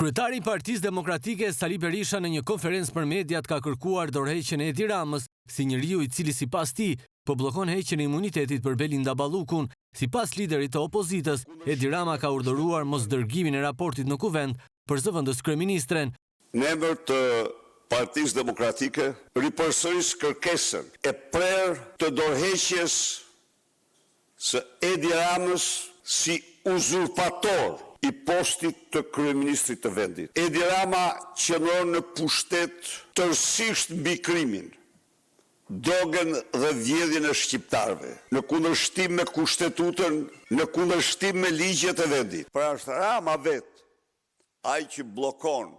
Kryetari i Partisë Demokratike Sali Berisha në një konferencë për mediat ka kërkuar dorëheqjen e Edi Ramës si njeriu i cili sipas tij po bllokon heqjen e imunitetit për Belinda Ballukun. Sipas liderit të opozitës, Edi Rama ka urdhëruar mosdërgimin e raportit në kuvent për zëvendës kryeministren. Në emër të Partisë Demokratike ripërsëris kërkesën e prerë të dorëheqjes së Edi Ramës si uzurpator i postit të kryeministrit të vendit. Edi Rama qëndron në pushtet tërësisht mbi krimin, dogën dhe vjedhjen e shqiptarëve, në kundërshtim me kushtetutën, në kundërshtim me ligjet e vendit. Pra është Rama vetë ai që bllokon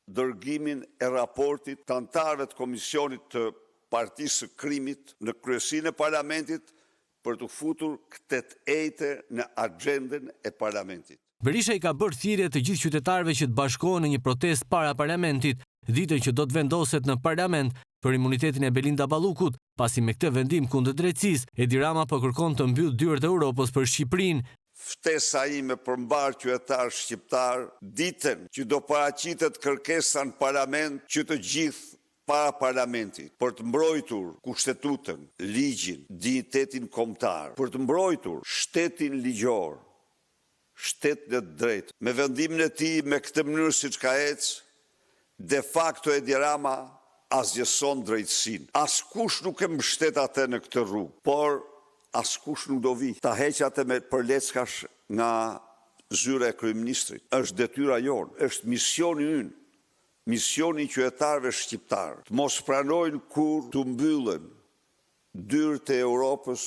dërgimin e raportit të anëtarëve të komisionit të Partisë së Krimit në kryesinë e parlamentit për të futur këtë ejte në agjendën e parlamentit. Berisha i ka bërë thirrje të gjithë qytetarëve që të bashkohen në një protestë para parlamentit, ditën që do të vendoset në parlament për imunitetin e Belinda Ballukut, pasi me këtë vendim kundër drejtësisë, Edi Rama po kërkon të mbyll dyert e Europës për Shqipërinë. Ftesa ime për mbar qytetar shqiptar, ditën që do paraqitet kërkesa në parlament që të gjithë para parlamentit, për të mbrojtur kushtetutën, ligjin, dinjitetin kombëtar, për të mbrojtur shtetin ligjor, shtetin e drejtë. Me vendimin e tij me këtë mënyrë siç ka ecë, de facto Edi Rama asgjëson drejtësinë. Askush nuk e mbështet atë në këtë rrugë, por askush nuk do vi. Ta heq atë me për leckash nga zyra e kryeministrit. Është detyra jonë, është misioni ynë. Misioni i qytetarëve shqiptar, të mos pranojnë kur të mbyllen dyert e Europës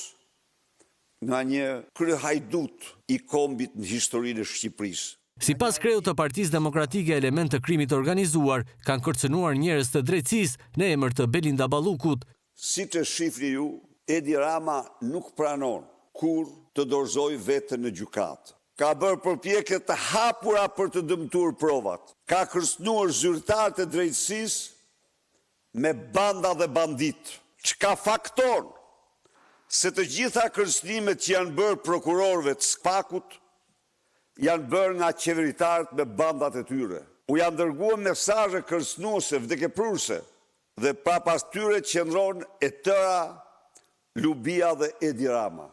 nga një kryehajdut i kombit në historinë e Shqipërisë. Sipas kreut të Partisë Demokratike, element të krimit organizuar kanë kërcënuar njerëz të drejtësisë në emër të Belinda Ballukut. Siç e shifni ju, Edi Rama nuk pranon kur të dorëzoj vetën në gjykatë. Ka bërë përpjekje të hapura për të dëmtuar provat. Ka kërcënuar zyrtarët e drejtësisë me banda dhe bandit. Çka fakton se të gjitha kërcënimet që janë bërë prokurorëve të SPAK-ut janë bërë nga qeveritarët me bandat e tyre. U janë dërguar mesazhe kërcënuese, vdekjeprurse dhe prapas tyre qëndron e tëra Lubia dhe Edi Rama.